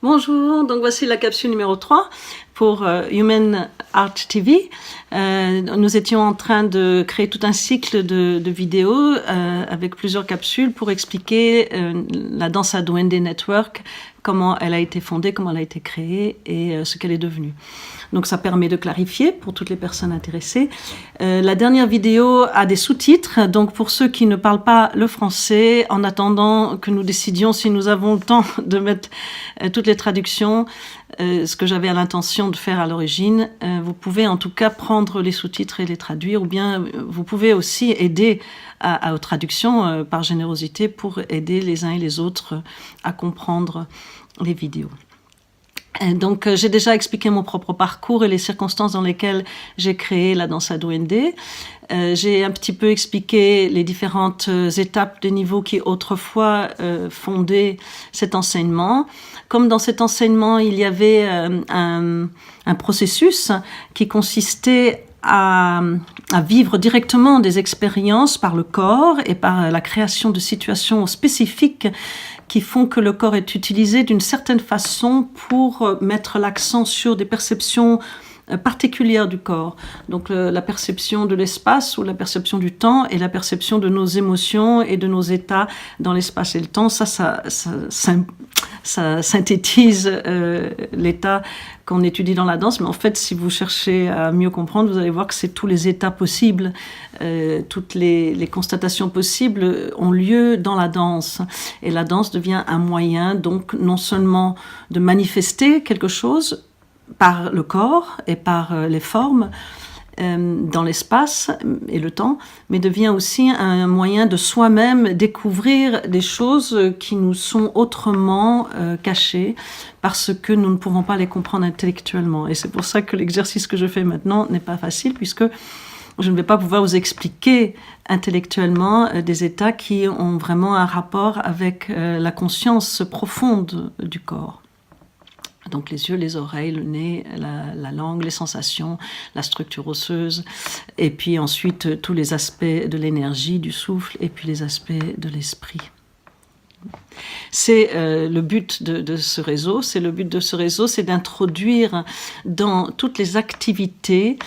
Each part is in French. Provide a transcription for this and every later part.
Bonjour, donc voici la capsule numéro 3 pour Human Art TV. Nous étions en train de créer tout un cycle de vidéos avec plusieurs capsules pour expliquer la danse à Duende Network, comment elle a été fondée, comment elle a été créée et ce qu'elle est devenue. Donc ça permet de clarifier pour toutes les personnes intéressées. La dernière vidéo a des sous-titres, donc pour ceux qui ne parlent pas le français, en attendant que nous décidions si nous avons le temps de mettre toutes les traductions, ce que j'avais à l'intention de faire à l'origine, vous pouvez en tout cas prendre les sous-titres et les traduire, ou bien vous pouvez aussi aider aux traductions par générosité pour aider les uns et les autres à comprendre les vidéos. Donc j'ai déjà expliqué mon propre parcours et les circonstances dans lesquelles j'ai créé la danse à Duende. J'ai un petit peu expliqué les différentes étapes des niveaux qui autrefois fondaient cet enseignement. Comme dans cet enseignement, il y avait un processus qui consistait à vivre directement des expériences par le corps et par la création de situations spécifiques qui font que le corps est utilisé d'une certaine façon pour mettre l'accent sur des perceptions particulière du corps. Donc la perception de l'espace ou la perception du temps et la perception de nos émotions et de nos états dans l'espace et le temps, ça synthétise l'état qu'on étudie dans la danse. Mais en fait, si vous cherchez à mieux comprendre, vous allez voir que c'est tous les états possibles, toutes les constatations possibles ont lieu dans la danse. Et la danse devient un moyen, donc, non seulement de manifester quelque chose par le corps et par les formes dans l'espace et le temps, mais devient aussi un moyen de soi-même découvrir des choses qui nous sont autrement cachées parce que nous ne pouvons pas les comprendre intellectuellement. Et c'est pour ça que l'exercice que je fais maintenant n'est pas facile, puisque je ne vais pas pouvoir vous expliquer intellectuellement des états qui ont vraiment un rapport avec la conscience profonde du corps. Donc les yeux, les oreilles, le nez, la langue, les sensations, la structure osseuse, et puis ensuite tous les aspects de l'énergie, du souffle, et puis les aspects de l'esprit. C'est le but de ce réseau. C'est d'introduire dans toutes les activités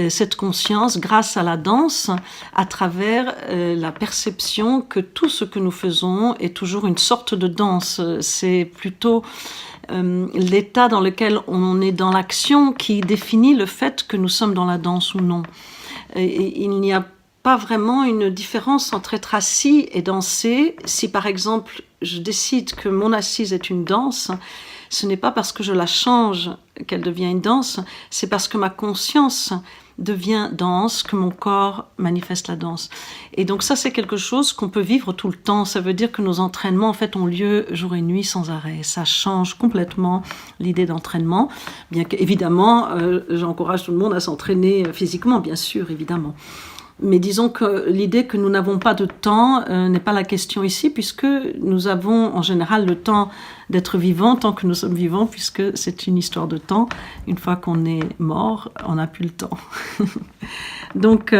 cette conscience grâce à la danse, à travers la perception que tout ce que nous faisons est toujours une sorte de danse. C'est plutôt l'état dans lequel on est dans l'action qui définit le fait que nous sommes dans la danse ou non. Et il n'y a pas vraiment une différence entre être assis et danser. Si par exemple je décide que mon assise est une danse, ce n'est pas parce que je la change qu'elle devient une danse, c'est parce que ma conscience devient danse, que mon corps manifeste la danse. Et donc ça, c'est quelque chose qu'on peut vivre tout le temps. Ça veut dire que nos entraînements, en fait, ont lieu jour et nuit sans arrêt. Ça change complètement l'idée d'entraînement. Bien qu'évidemment, j'encourage tout le monde à s'entraîner physiquement, bien sûr, évidemment. Mais disons que l'idée que nous n'avons pas de temps n'est pas la question ici, puisque nous avons en général le temps d'être vivants tant que nous sommes vivants, puisque c'est une histoire de temps. Une fois qu'on est mort, on n'a plus le temps. Donc,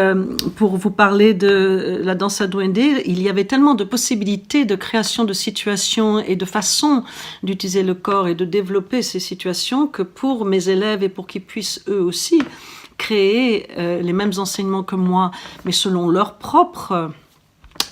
pour vous parler de la danse à Duende, il y avait tellement de possibilités de création de situations et de façons d'utiliser le corps et de développer ces situations que pour mes élèves et pour qu'ils puissent eux aussi créer les mêmes enseignements que moi, mais selon leur propre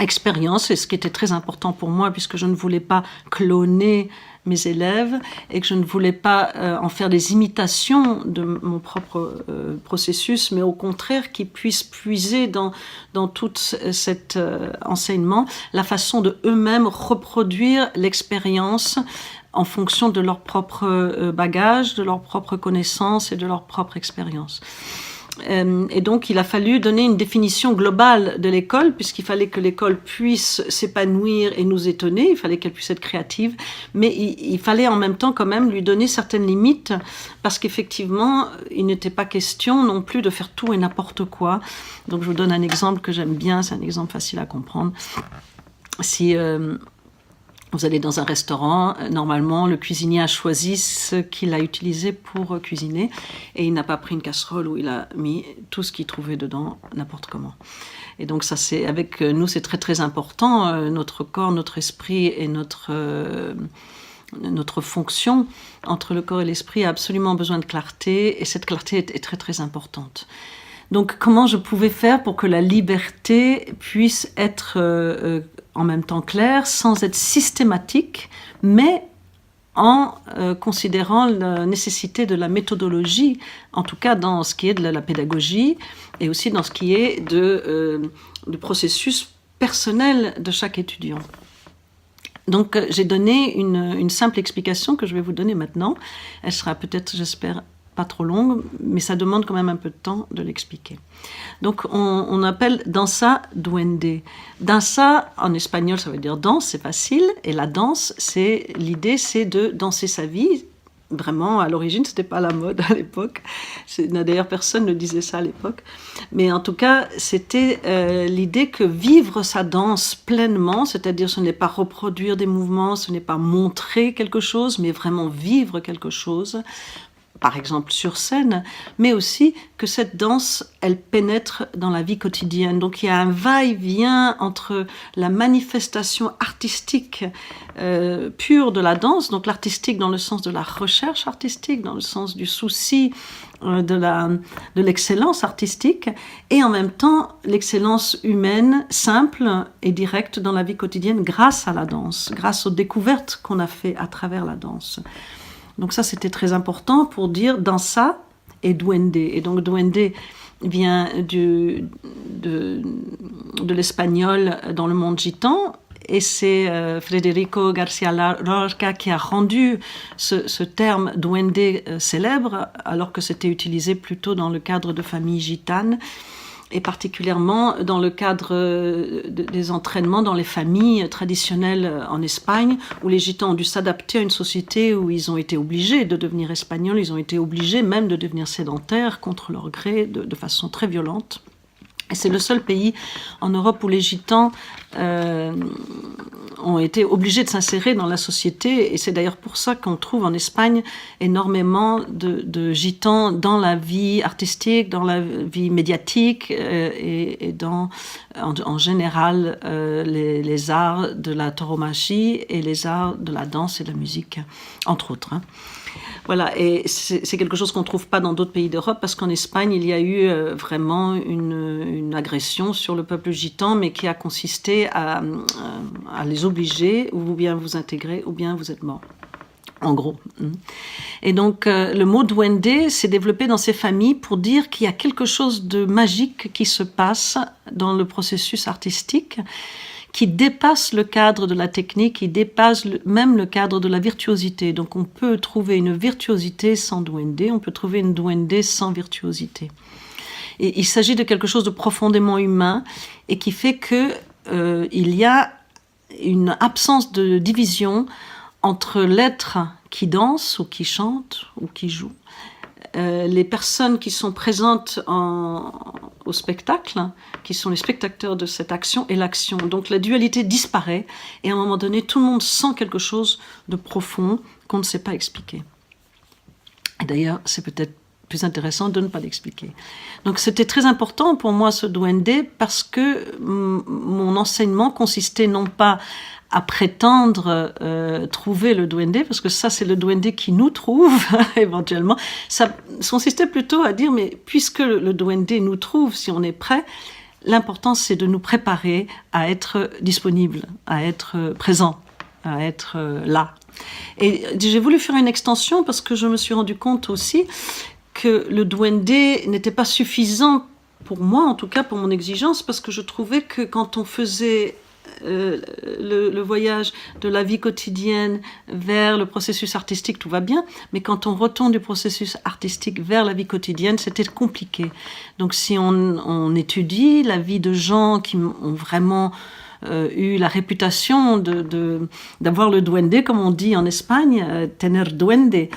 expérience, et ce qui était très important pour moi, puisque je ne voulais pas cloner mes élèves et que je ne voulais pas en faire des imitations de mon propre processus, mais au contraire qu'ils puissent puiser dans tout cet enseignement la façon de eux-mêmes reproduire l'expérience en fonction de leur propre bagage, de leur propre connaissance et de leur propre expérience. Et donc, il a fallu donner une définition globale de l'école, puisqu'il fallait que l'école puisse s'épanouir et nous étonner, il fallait qu'elle puisse être créative, mais il fallait en même temps quand même lui donner certaines limites, parce qu'effectivement, il n'était pas question non plus de faire tout et n'importe quoi. Donc, je vous donne un exemple que j'aime bien, c'est un exemple facile à comprendre. Si vous allez dans un restaurant, normalement, le cuisinier a choisi ce qu'il a utilisé pour cuisiner et il n'a pas pris une casserole où il a mis tout ce qu'il trouvait dedans, n'importe comment. Et donc ça, c'est avec nous, c'est très très important. Notre corps, notre esprit et notre notre fonction entre le corps et l'esprit a absolument besoin de clarté, et cette clarté est très très importante. Donc comment je pouvais faire pour que la liberté puisse être en même temps claire, sans être systématique, mais en considérant la nécessité de la méthodologie, en tout cas dans ce qui est de la pédagogie, et aussi dans ce qui est du processus personnel de chaque étudiant. Donc j'ai donné une simple explication que je vais vous donner maintenant. Elle sera peut-être, j'espère, pas trop longue, mais ça demande quand même un peu de temps de l'expliquer. Donc on appelle danza duende. Danza, en espagnol, ça veut dire danse, c'est facile, et la danse, l'idée c'est de danser sa vie. Vraiment, à l'origine, c'était pas la mode à l'époque. D'ailleurs, personne ne disait ça à l'époque. Mais en tout cas, c'était l'idée que vivre sa danse pleinement, c'est-à-dire ce n'est pas reproduire des mouvements, ce n'est pas montrer quelque chose, mais vraiment vivre quelque chose, par exemple sur scène, mais aussi que cette danse, elle pénètre dans la vie quotidienne. Donc il y a un va-et-vient entre la manifestation artistique pure de la danse, donc l'artistique dans le sens de la recherche artistique, dans le sens du souci de l'excellence artistique, et en même temps l'excellence humaine, simple et directe dans la vie quotidienne grâce à la danse, grâce aux découvertes qu'on a fait à travers la danse. Donc ça, c'était très important pour dire danza et duende. Et donc duende vient de l'espagnol dans le monde gitan. Et c'est Federico García Lorca qui a rendu ce terme duende célèbre, alors que c'était utilisé plutôt dans le cadre de familles gitanes, et particulièrement dans le cadre des entraînements dans les familles traditionnelles en Espagne, où les gitans ont dû s'adapter à une société où ils ont été obligés de devenir espagnols, ils ont été obligés même de devenir sédentaires contre leur gré, de façon très violente. Et c'est le seul pays en Europe où les gitans ont été obligés de s'insérer dans la société, et c'est d'ailleurs pour ça qu'on trouve en Espagne énormément de gitans dans la vie artistique, dans la vie médiatique et en général les arts de la tauromachie et les arts de la danse et de la musique, entre autres. Voilà, et c'est quelque chose qu'on ne trouve pas dans d'autres pays d'Europe, parce qu'en Espagne, il y a eu vraiment une agression sur le peuple gitan, mais qui a consisté à les obliger, ou bien vous intégrer, ou bien vous êtes mort. En gros. Et donc, le mot duende s'est développé dans ces familles pour dire qu'il y a quelque chose de magique qui se passe dans le processus artistique, qui dépasse le cadre de la technique, qui dépasse même le cadre de la virtuosité. Donc on peut trouver une virtuosité sans duende, on peut trouver une duende sans virtuosité. Et il s'agit de quelque chose de profondément humain, et qui fait que il y a une absence de division entre l'être qui danse ou qui chante ou qui joue, les personnes qui sont présentes au spectacle, qui sont les spectateurs de cette action, et l'action. Donc la dualité disparaît, et à un moment donné, tout le monde sent quelque chose de profond qu'on ne sait pas expliquer. Et d'ailleurs, c'est peut-être plus intéressant de ne pas l'expliquer. Donc c'était très important pour moi, ce duende, parce que mon enseignement consistait non pas à prétendre trouver le duende, parce que ça c'est le duende qui nous trouve éventuellement. Ça consistait plutôt à dire, mais puisque le duende nous trouve, si on est prêt, l'important c'est de nous préparer à être disponible, à être présent, à être là. Et j'ai voulu faire une extension parce que je me suis rendu compte aussi que le duende n'était pas suffisant pour moi, en tout cas pour mon exigence, parce que je trouvais que quand on faisait le voyage de la vie quotidienne vers le processus artistique, tout va bien, mais quand on retourne du processus artistique vers la vie quotidienne, c'était compliqué. Donc si on étudie la vie de gens qui ont vraiment eu la réputation d'avoir le duende, comme on dit en Espagne, tener duende,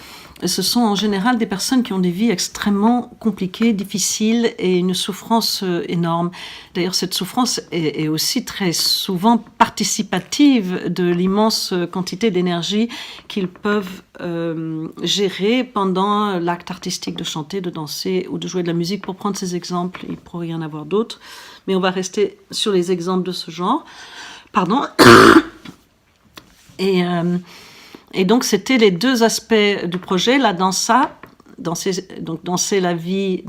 ce sont en général des personnes qui ont des vies extrêmement compliquées, difficiles, et une souffrance énorme. D'ailleurs, cette souffrance est aussi très souvent participative de l'immense quantité d'énergie qu'ils peuvent gérer pendant l'acte artistique de chanter, de danser ou de jouer de la musique. Pour prendre ces exemples, il pourrait y en avoir d'autres, mais on va rester sur les exemples de ce genre. Pardon. Et Et donc, c'était les deux aspects du projet, la dansa, donc danser la vie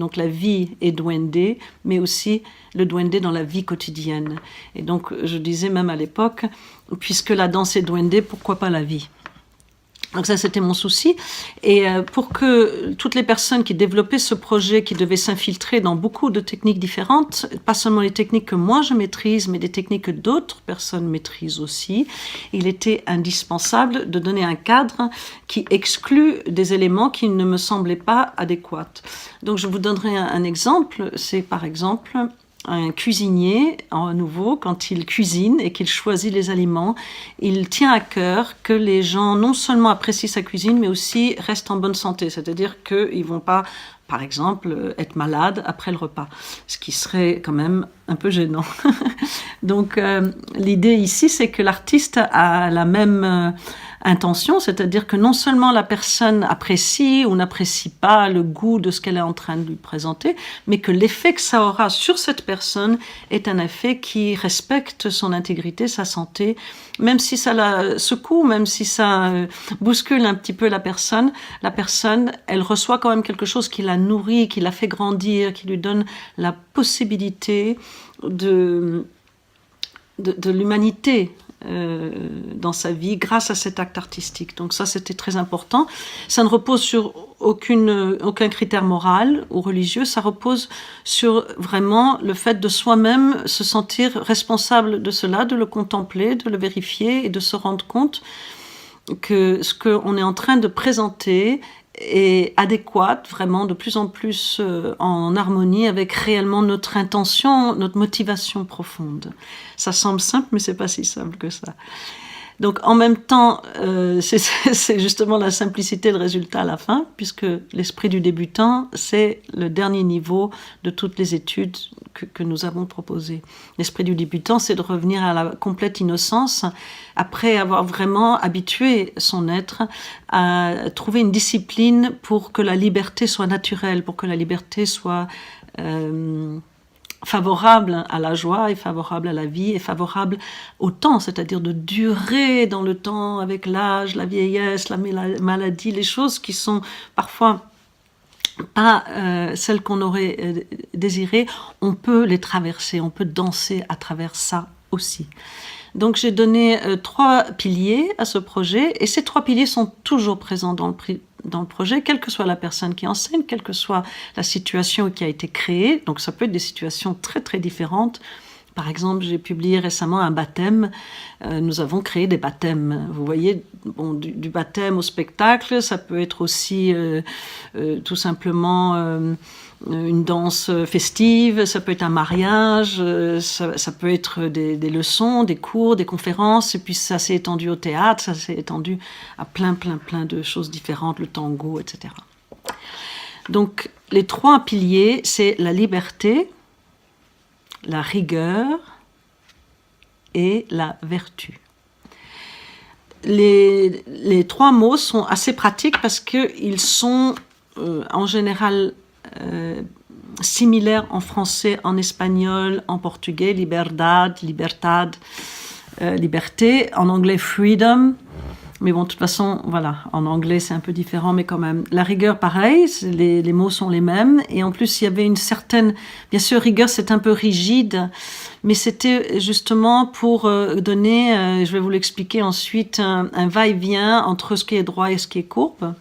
et duende, mais aussi le duende dans la vie quotidienne. Et donc, je disais même à l'époque, puisque la danse est duende, pourquoi pas la vie? Donc ça, c'était mon souci. Et pour que toutes les personnes qui développaient ce projet, qui devaient s'infiltrer dans beaucoup de techniques différentes, pas seulement les techniques que moi je maîtrise, mais des techniques que d'autres personnes maîtrisent aussi, il était indispensable de donner un cadre qui exclut des éléments qui ne me semblaient pas adéquats. Donc je vous donnerai un exemple. C'est par exemple un cuisinier, à nouveau, quand il cuisine et qu'il choisit les aliments, il tient à cœur que les gens non seulement apprécient sa cuisine, mais aussi restent en bonne santé. C'est-à-dire qu'ils ne vont pas, par exemple, être malades après le repas, ce qui serait quand même un peu gênant. Donc, l'idée ici, c'est que l'artiste a la même intention, c'est-à-dire que non seulement la personne apprécie ou n'apprécie pas le goût de ce qu'elle est en train de lui présenter, mais que l'effet que ça aura sur cette personne est un effet qui respecte son intégrité, sa santé, même si ça la secoue, même si ça bouscule un petit peu la personne, elle reçoit quand même quelque chose qui la nourrit, qui la fait grandir, qui lui donne la possibilité de l'humanité dans sa vie grâce à cet acte artistique. Donc ça, c'était très important. Ça ne repose sur aucun critère moral ou religieux, ça repose sur vraiment le fait de soi-même se sentir responsable de cela, de le contempler, de le vérifier et de se rendre compte que ce qu'on est en train de présenter est adéquate, vraiment de plus en plus en harmonie avec réellement notre intention, notre motivation profonde. Ça semble simple, mais c'est pas si simple que ça. Donc en même temps, c'est justement la simplicité le résultat à la fin, puisque l'esprit du débutant, c'est le dernier niveau de toutes les études que nous avons proposées. L'esprit du débutant, c'est de revenir à la complète innocence, après avoir vraiment habitué son être à trouver une discipline pour que la liberté soit naturelle, pour que la liberté soit favorable à la joie et favorable à la vie et favorable au temps, c'est-à-dire de durer dans le temps avec l'âge, la vieillesse, la maladie, les choses qui sont parfois pas celles qu'on aurait désirées, on peut les traverser, on peut danser à travers ça aussi. Donc j'ai donné 3 piliers à ce projet et ces 3 piliers sont toujours présents dans le projet, quelle que soit la personne qui enseigne, quelle que soit la situation qui a été créée. Donc ça peut être des situations très très différentes. Par exemple, j'ai publié récemment un baptême. Nous avons créé des baptêmes. Vous voyez, bon, du baptême au spectacle, ça peut être aussi tout simplement une danse festive, ça peut être un mariage, ça peut être des leçons, des cours, des conférences, et puis ça s'est étendu au théâtre, ça s'est étendu à plein de choses différentes, le tango, etc. Donc, les 3 piliers, c'est la liberté, la rigueur et la vertu. Les 3 mots sont assez pratiques parce qu'ils sont en général similaires en français, en espagnol, en portugais, liberdad, libertad, liberté, en anglais freedom. Mais bon, de toute façon, voilà, en anglais, c'est un peu différent, mais quand même. La rigueur, pareil, les mots sont les mêmes. Et en plus, il y avait une certaine... Bien sûr, rigueur, c'est un peu rigide, mais c'était justement pour donner, je vais vous l'expliquer ensuite, un va-et-vient entre ce qui est droit et ce qui est courbe.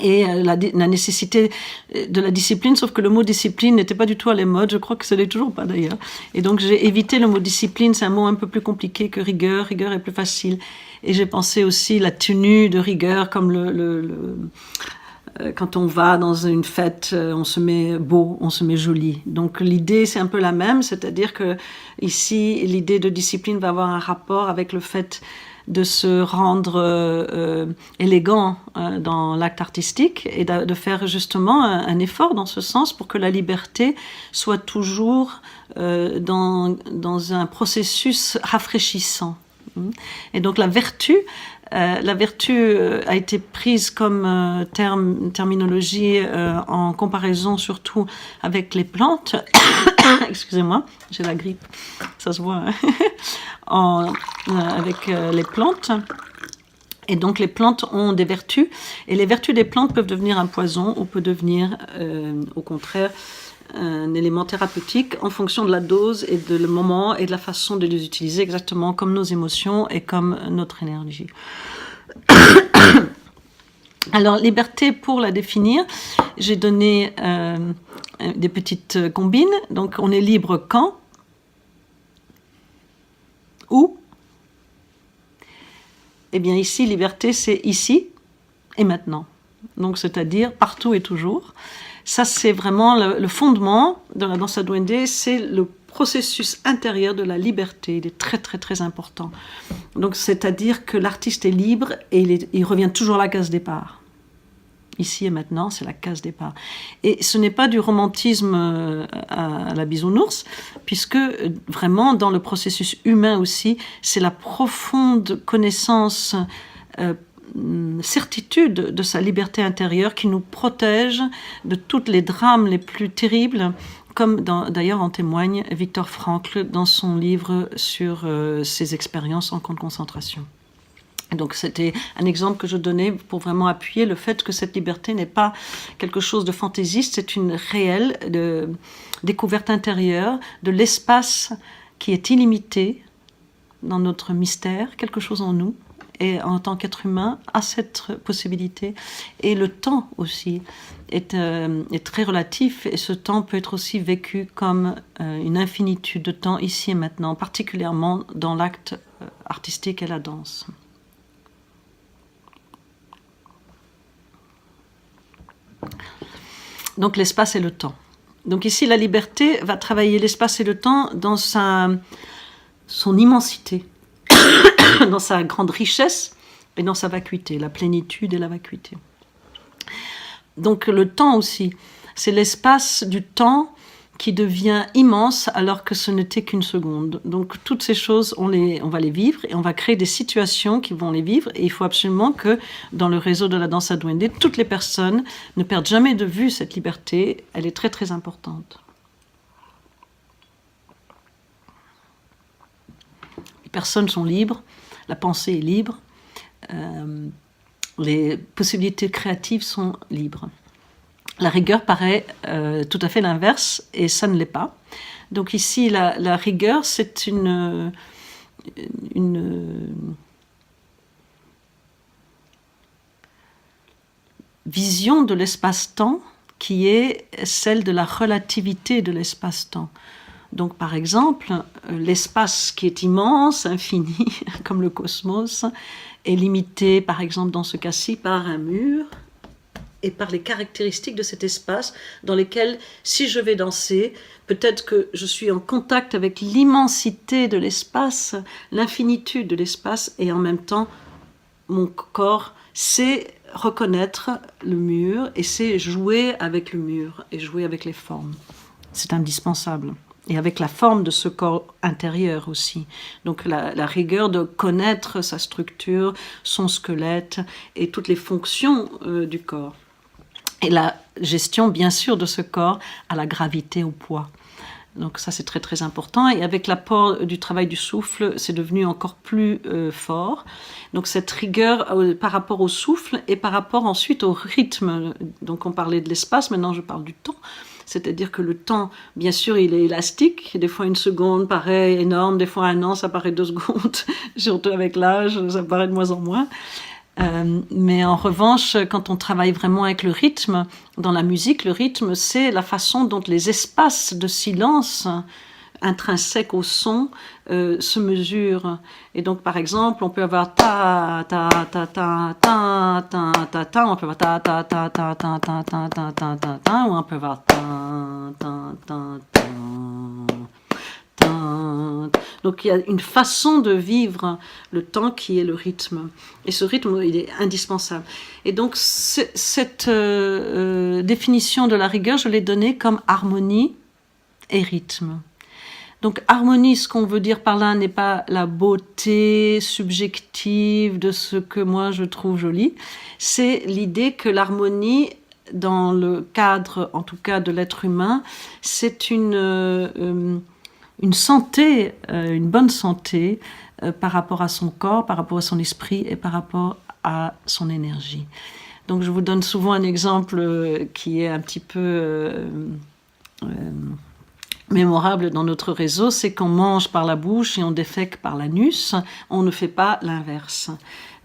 Et la nécessité de la discipline, sauf que le mot discipline n'était pas du tout à la mode, je crois que ce n'est toujours pas d'ailleurs. Et donc j'ai évité le mot discipline, c'est un mot un peu plus compliqué que rigueur, rigueur est plus facile. Et j'ai pensé aussi la tenue de rigueur, comme quand on va dans une fête, on se met beau, on se met joli. Donc l'idée c'est un peu la même, c'est-à-dire que ici l'idée de discipline va avoir un rapport avec le fait de se rendre élégant dans l'acte artistique et de faire justement un effort dans ce sens pour que la liberté soit toujours dans un processus rafraîchissant. Et donc la vertu a été prise comme terminologie en comparaison surtout avec les plantes. Excusez-moi, j'ai la grippe, ça se voit, hein. Avec les plantes. Et donc les plantes ont des vertus, et les vertus des plantes peuvent devenir un poison ou peut devenir, au contraire, un élément thérapeutique en fonction de la dose et de le moment et de la façon de les utiliser, exactement comme nos émotions et comme notre énergie. Alors, liberté, pour la définir, j'ai donné des petites combines. Donc, on est libre quand, où. Eh bien, ici, liberté, c'est ici et maintenant. Donc, c'est-à-dire partout et toujours. Ça, c'est vraiment le fondement de la danse Duende, c'est le processus intérieur de la liberté. Il est très, très, très important. Donc, c'est-à-dire que l'artiste est libre et il revient toujours à la case départ. Ici et maintenant, c'est la case départ. Et ce n'est pas du romantisme à la bisounours, puisque vraiment, dans le processus humain aussi, c'est la profonde connaissance, certitude de sa liberté intérieure qui nous protège de tous les drames les plus terribles, comme d'ailleurs en témoigne Viktor Frankl dans son livre sur ses expériences en camp de concentration. Donc c'était un exemple que je donnais pour vraiment appuyer le fait que cette liberté n'est pas quelque chose de fantaisiste, c'est une réelle découverte intérieure de l'espace qui est illimité dans notre mystère, quelque chose en nous, et en tant qu'être humain a cette possibilité. Et le temps aussi est très relatif, et ce temps peut être aussi vécu comme une infinitude de temps ici et maintenant, particulièrement dans l'acte artistique et la danse. Donc l'espace et le temps. Donc ici, la liberté va travailler l'espace et le temps dans son immensité, dans sa grande richesse et dans sa vacuité, la plénitude et la vacuité. Donc le temps aussi, c'est l'espace du temps qui devient immense alors que ce n'était qu'une seconde. Donc toutes ces choses, on va les vivre et on va créer des situations qui vont les vivre. Et il faut absolument que dans le réseau de la danse Duende, toutes les personnes ne perdent jamais de vue cette liberté. Elle est très très importante. Les personnes sont libres, la pensée est libre, les possibilités créatives sont libres. La rigueur paraît tout à fait l'inverse, et ça ne l'est pas. Donc ici, la rigueur, c'est une vision de l'espace-temps qui est celle de la relativité de l'espace-temps. Donc par exemple, l'espace qui est immense, infini, comme le cosmos, est limité, par exemple dans ce cas-ci, par un mur, et par les caractéristiques de cet espace dans lesquels, si je vais danser, peut-être que je suis en contact avec l'immensité de l'espace, l'infinitude de l'espace, et en même temps, mon corps sait reconnaître le mur et sait jouer avec le mur et jouer avec les formes. C'est indispensable. Et avec la forme de ce corps intérieur aussi. Donc la rigueur de connaître sa structure, son squelette et toutes les fonctions du corps. Et la gestion, bien sûr, de ce corps à la gravité, au poids. Donc ça, c'est très, très important. Et avec l'apport du travail du souffle, c'est devenu encore plus fort. Donc cette rigueur par rapport au souffle et par rapport ensuite au rythme. Donc on parlait de l'espace, maintenant je parle du temps. C'est-à-dire que le temps, bien sûr, il est élastique. Des fois, une seconde paraît énorme. Des fois, un an, ça paraît 2 secondes. Surtout avec l'âge, ça paraît de moins en moins. Mais en revanche, quand on travaille vraiment avec le rythme, dans la musique, le rythme, c'est la façon dont les espaces de silence intrinsèques au son se mesurent. Et donc, par exemple, on peut avoir ta ta ta ta ta ta ta ta, on peut avoir ta ta ta ta ta ta ta ta ta ta ta, ou on peut avoir ta ta ta ta. Donc il y a une façon de vivre le temps qui est le rythme. Et ce rythme, il est indispensable. Et donc cette définition de la rigueur, je l'ai donnée comme harmonie et rythme. Donc harmonie, ce qu'on veut dire par là n'est pas la beauté subjective de ce que moi je trouve joli. C'est l'idée que l'harmonie, dans le cadre, en tout cas, de l'être humain, c'est une santé, une bonne santé par rapport à son corps, par rapport à son esprit et par rapport à son énergie. Donc je vous donne souvent un exemple qui est un petit peu mémorable dans notre réseau, c'est qu'on mange par la bouche et on défèque par l'anus, on ne fait pas l'inverse.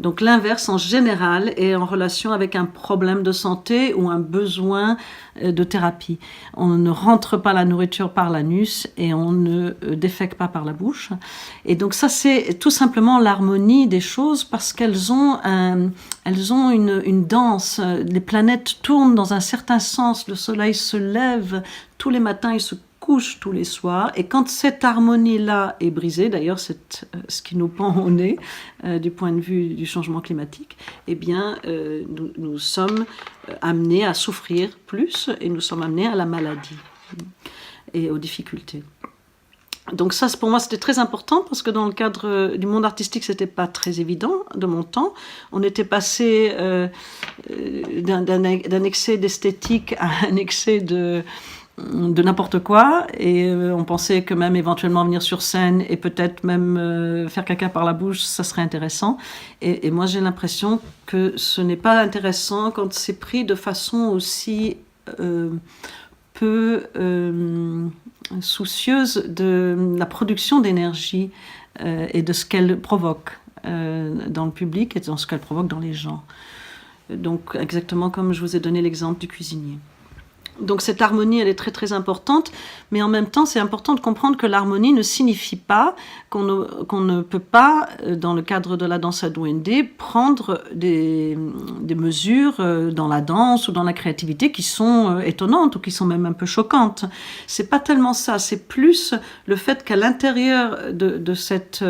Donc l'inverse en général est en relation avec un problème de santé ou un besoin de thérapie. On ne rentre pas la nourriture par l'anus et on ne défèque pas par la bouche. Et donc ça c'est tout simplement l'harmonie des choses parce qu'elles ont une danse. Les planètes tournent dans un certain sens, le soleil se lève tous les matins, il se couche tous les soirs, et quand cette harmonie-là est brisée, d'ailleurs c'est ce qui nous pend au nez du point de vue du changement climatique, eh bien nous sommes amenés à souffrir plus et nous sommes amenés à la maladie et aux difficultés. Donc ça, pour moi, c'était très important parce que dans le cadre du monde artistique, c'était pas très évident de mon temps. On était passé d'un excès d'esthétique à un excès de n'importe quoi, et on pensait que même éventuellement venir sur scène et peut-être même faire caca par la bouche, ça serait intéressant. Et moi, j'ai l'impression que ce n'est pas intéressant quand c'est pris de façon aussi peu soucieuse de la production d'énergie et de ce qu'elle provoque dans le public et dans ce qu'elle provoque dans les gens. Donc, exactement comme je vous ai donné l'exemple du cuisinier. Donc cette harmonie, elle est très très importante, mais en même temps, c'est important de comprendre que l'harmonie ne signifie pas qu'on ne peut pas, dans le cadre de la danse Adwende, prendre des mesures dans la danse ou dans la créativité qui sont étonnantes ou qui sont même un peu choquantes. C'est pas tellement ça, c'est plus le fait qu'à l'intérieur de cette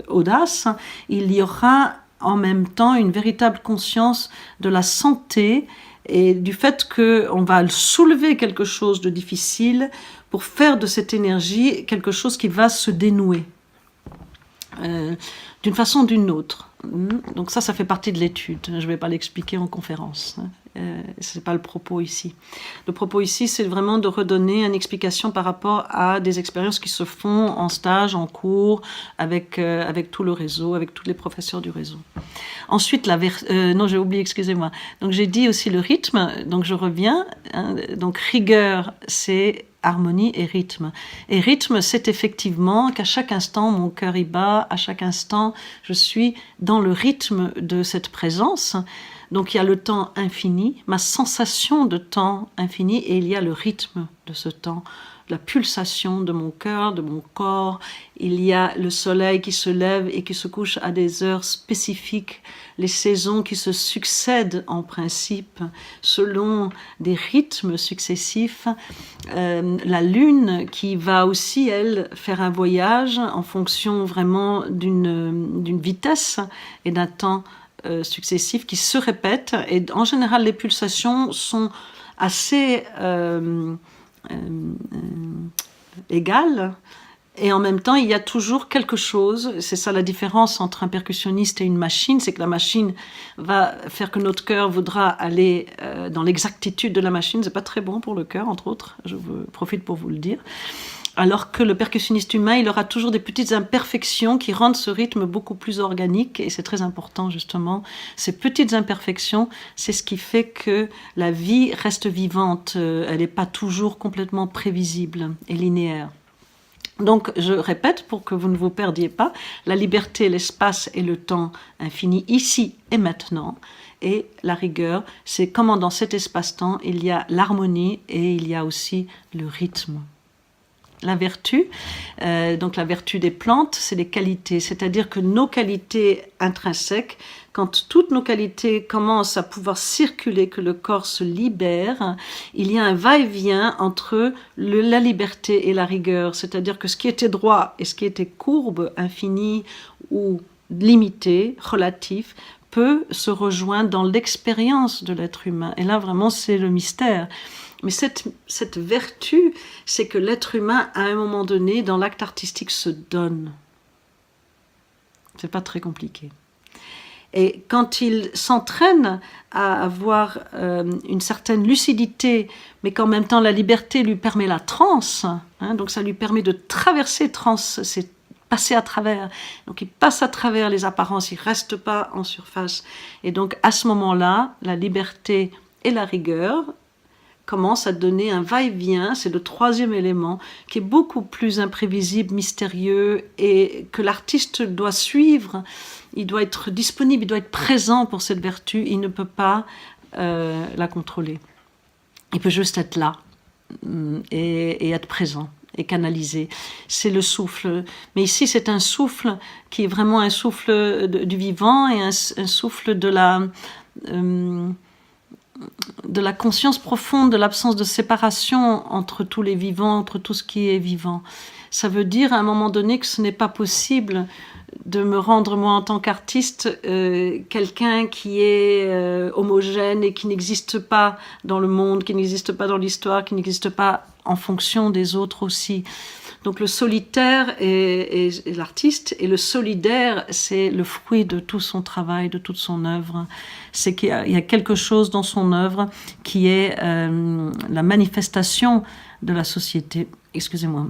audace, il y aura en même temps une véritable conscience de la santé et du fait qu'on va soulever quelque chose de difficile pour faire de cette énergie quelque chose qui va se dénouer d'une façon ou d'une autre. Donc ça fait partie de l'étude. Je ne vais pas l'expliquer en conférence. Ce n'est pas le propos ici. Le propos ici, c'est vraiment de redonner une explication par rapport à des expériences qui se font en stage, en cours, avec tout le réseau, avec tous les professeurs du réseau. Ensuite, non, j'ai oublié, excusez-moi. Donc j'ai dit aussi le rythme, donc je reviens. Donc rigueur, c'est harmonie et rythme. Et rythme, c'est effectivement qu'à chaque instant, mon cœur y bat, à chaque instant, je suis dans le rythme de cette présence. Donc il y a le temps infini, ma sensation de temps infini, et il y a le rythme de ce temps, la pulsation de mon cœur, de mon corps. Il y a le soleil qui se lève et qui se couche à des heures spécifiques, les saisons qui se succèdent en principe selon des rythmes successifs, la lune qui va aussi, elle, faire un voyage en fonction vraiment d'une vitesse et d'un temps successifs qui se répètent, et en général les pulsations sont assez égales, et en même temps il y a toujours quelque chose. C'est ça la différence entre un percussionniste et une machine, c'est que la machine va faire que notre cœur voudra aller dans l'exactitude de la machine. C'est pas très bon pour le cœur, entre autres, je profite pour vous le dire. Alors que le percussionniste humain, il aura toujours des petites imperfections qui rendent ce rythme beaucoup plus organique, et c'est très important justement. Ces petites imperfections, c'est ce qui fait que la vie reste vivante, elle n'est pas toujours complètement prévisible et linéaire. Donc, je répète pour que vous ne vous perdiez pas, la liberté, l'espace et le temps infini, ici et maintenant. Et la rigueur, c'est comment dans cet espace-temps, il y a l'harmonie et il y a aussi le rythme. La vertu, donc la vertu des plantes, c'est les qualités, c'est-à-dire que nos qualités intrinsèques, quand toutes nos qualités commencent à pouvoir circuler, que le corps se libère, il y a un va-et-vient entre la liberté et la rigueur, c'est-à-dire que ce qui était droit et ce qui était courbe, infini ou limité, relatif, peut se rejoindre dans l'expérience de l'être humain. Et là, vraiment, c'est le mystère. Mais cette vertu, c'est que l'être humain, à un moment donné, dans l'acte artistique, se donne. C'est pas très compliqué. Et quand il s'entraîne à avoir une certaine lucidité, mais qu'en même temps la liberté lui permet la transe, donc ça lui permet de traverser ces passer à travers. Donc il passe à travers les apparences, il reste pas en surface. Et donc à ce moment-là, la liberté et la rigueur commencent à donner un va-et-vient, c'est le troisième élément, qui est beaucoup plus imprévisible, mystérieux, et que l'artiste doit suivre, il doit être disponible, il doit être présent pour cette vertu, il ne peut pas la contrôler. Il peut juste être là, et être présent, et canaliser. C'est le souffle. Mais ici, c'est un souffle qui est vraiment un souffle du vivant, et un souffle de la conscience profonde de l'absence de séparation entre tous les vivants, entre tout ce qui est vivant. Ça veut dire à un moment donné que ce n'est pas possible de me rendre, moi, en tant qu'artiste, quelqu'un qui est homogène et qui n'existe pas dans le monde, qui n'existe pas dans l'histoire, qui n'existe pas en fonction des autres aussi. Donc le solitaire est l'artiste, et le solidaire, c'est le fruit de tout son travail, de toute son œuvre. C'est qu'il y a quelque chose dans son œuvre qui est la manifestation de la société. Excusez-moi.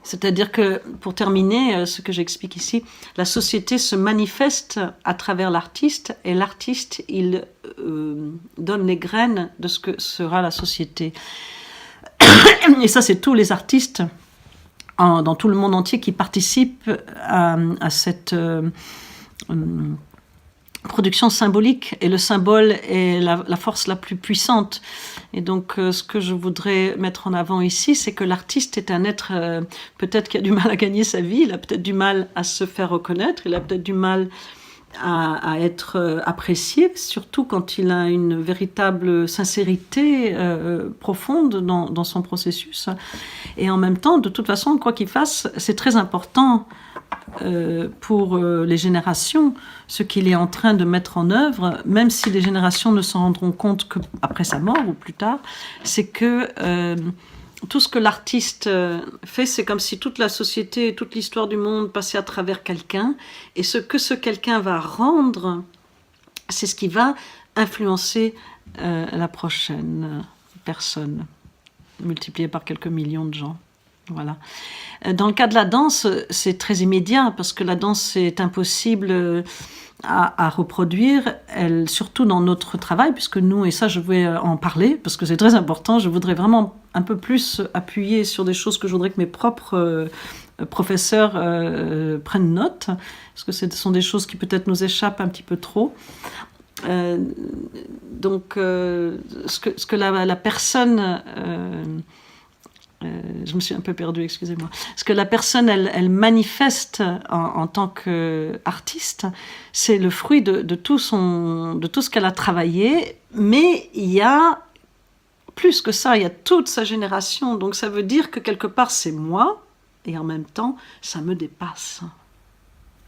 C'est-à-dire que, pour terminer ce que j'explique ici, la société se manifeste à travers l'artiste, et l'artiste, il donne les graines de ce que sera la société. Et ça, c'est tous les artistes dans tout le monde entier qui participent à cette production symbolique, et le symbole est la force la plus puissante. Et donc ce que je voudrais mettre en avant ici, c'est que l'artiste est un être peut-être qui a du mal à gagner sa vie, il a peut-être du mal à se faire reconnaître, il a peut-être du mal à être apprécié, surtout quand il a une véritable sincérité profonde dans son processus. Et en même temps, de toute façon, quoi qu'il fasse, c'est très important pour les générations, ce qu'il est en train de mettre en œuvre, même si les générations ne s'en rendront compte qu'après sa mort ou plus tard, c'est que tout ce que l'artiste fait, c'est comme si toute la société, toute l'histoire du monde passait à travers quelqu'un, et ce que ce quelqu'un va rendre, c'est ce qui va influencer la prochaine personne, multipliée par quelques millions de gens. Voilà. Dans le cas de la danse, c'est très immédiat, parce que la danse est impossible à reproduire, surtout dans notre travail, puisque nous, et ça je vais en parler, parce que c'est très important, je voudrais vraiment un peu plus appuyer sur des choses que je voudrais que mes propres professeurs prennent note, parce que ce sont des choses qui peut-être nous échappent un petit peu trop. Donc, ce que la personne... je me suis un peu perdue, excusez-moi. Ce que la personne, elle manifeste en tant qu'artiste, c'est le fruit de tout ce qu'elle a travaillé, mais il y a plus que ça, il y a toute sa génération. Donc ça veut dire que quelque part, c'est moi, et en même temps, ça me dépasse.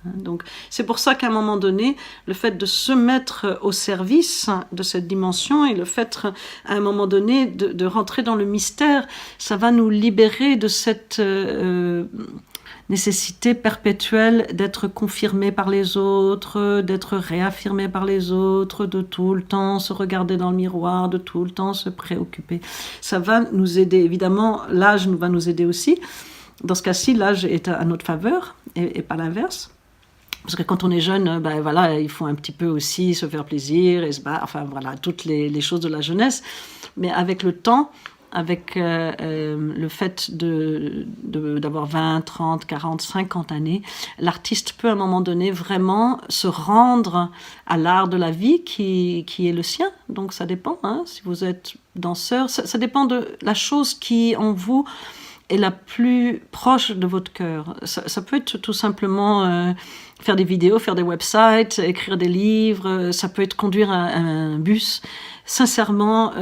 Donc, c'est pour ça qu'à un moment donné, le fait de se mettre au service de cette dimension, et le fait à un moment donné de rentrer dans le mystère, ça va nous libérer de cette nécessité perpétuelle d'être confirmé par les autres, d'être réaffirmé par les autres, de tout le temps se regarder dans le miroir, de tout le temps se préoccuper. Ça va nous aider. Évidemment, l'âge va nous aider aussi. Dans ce cas-ci, l'âge est à notre faveur, et pas l'inverse. Parce que quand on est jeune, ben voilà, il faut un petit peu aussi se faire plaisir, et enfin voilà, toutes les choses de la jeunesse. Mais avec le temps, avec le fait d'avoir 20, 30, 40, 50 années, l'artiste peut à un moment donné vraiment se rendre à l'art de la vie qui est le sien. Donc ça dépend, hein, si vous êtes danseur, ça dépend de la chose qui en vous est la plus proche de votre cœur. Ça peut être tout simplement faire des vidéos, faire des websites, écrire des livres, ça peut être conduire un bus. Sincèrement,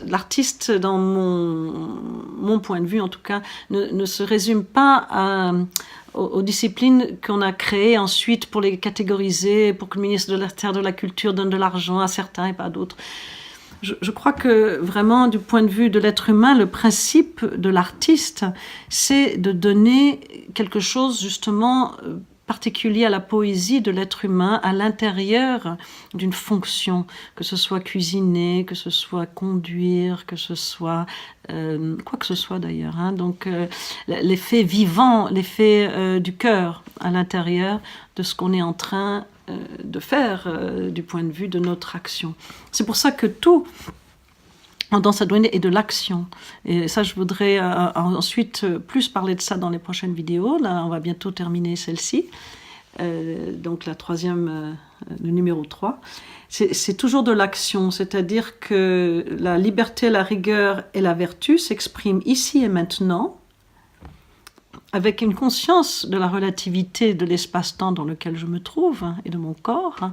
l'artiste, dans mon point de vue en tout cas, ne se résume pas aux disciplines qu'on a créées ensuite pour les catégoriser, pour que le ministre de la Culture donne de l'argent à certains et pas à d'autres. Je crois que vraiment, du point de vue de l'être humain, le principe de l'artiste, c'est de donner quelque chose justement particulier à la poésie de l'être humain à l'intérieur d'une fonction, que ce soit cuisiner, que ce soit conduire, que ce soit quoi que ce soit d'ailleurs. Hein. Donc l'effet vivant, l'effet du cœur à l'intérieur de ce qu'on est en train de faire du point de vue de notre action. C'est pour ça que tout dans sa douane est de l'action. Et ça, je voudrais ensuite plus parler de ça dans les prochaines vidéos. Là, on va bientôt terminer celle-ci. Donc la troisième, le numéro 3. C'est toujours de l'action, c'est-à-dire que la liberté, la rigueur et la vertu s'expriment ici et maintenant, avec une conscience de la relativité de l'espace-temps dans lequel je me trouve et de mon corps,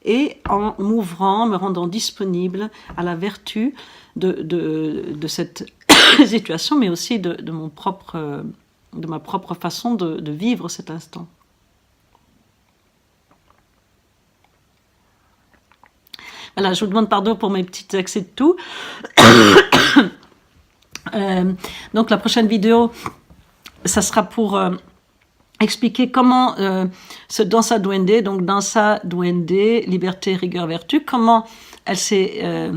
et en m'ouvrant, me rendant disponible à la vertu de cette situation, mais aussi de ma propre façon de vivre cet instant. Voilà, je vous demande pardon pour mes petits accès de toux. Donc la prochaine vidéo, ça sera pour expliquer comment Dansa Duende, donc Dansa Duende, liberté, rigueur, vertu, comment elle s'est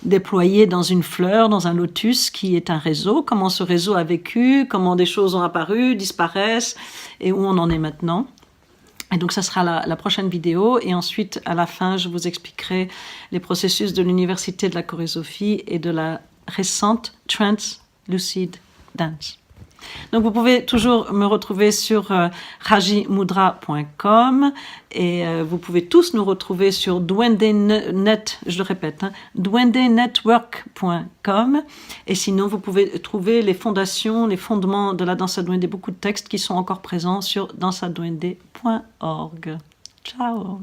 déployée dans une fleur, dans un lotus qui est un réseau, comment ce réseau a vécu, comment des choses ont apparu, disparaissent et où on en est maintenant. Et donc ça sera la prochaine vidéo, et ensuite à la fin je vous expliquerai les processus de l'université de la chorésophie et de la récente Trance Lucid Dance. Donc vous pouvez toujours me retrouver sur rajimudra.com et vous pouvez tous nous retrouver sur duendenet, je le répète, hein, duendenetwork.com, et sinon vous pouvez trouver les fondations, les fondements de la danse à duende, beaucoup de textes qui sont encore présents sur dansaduende.org. Ciao.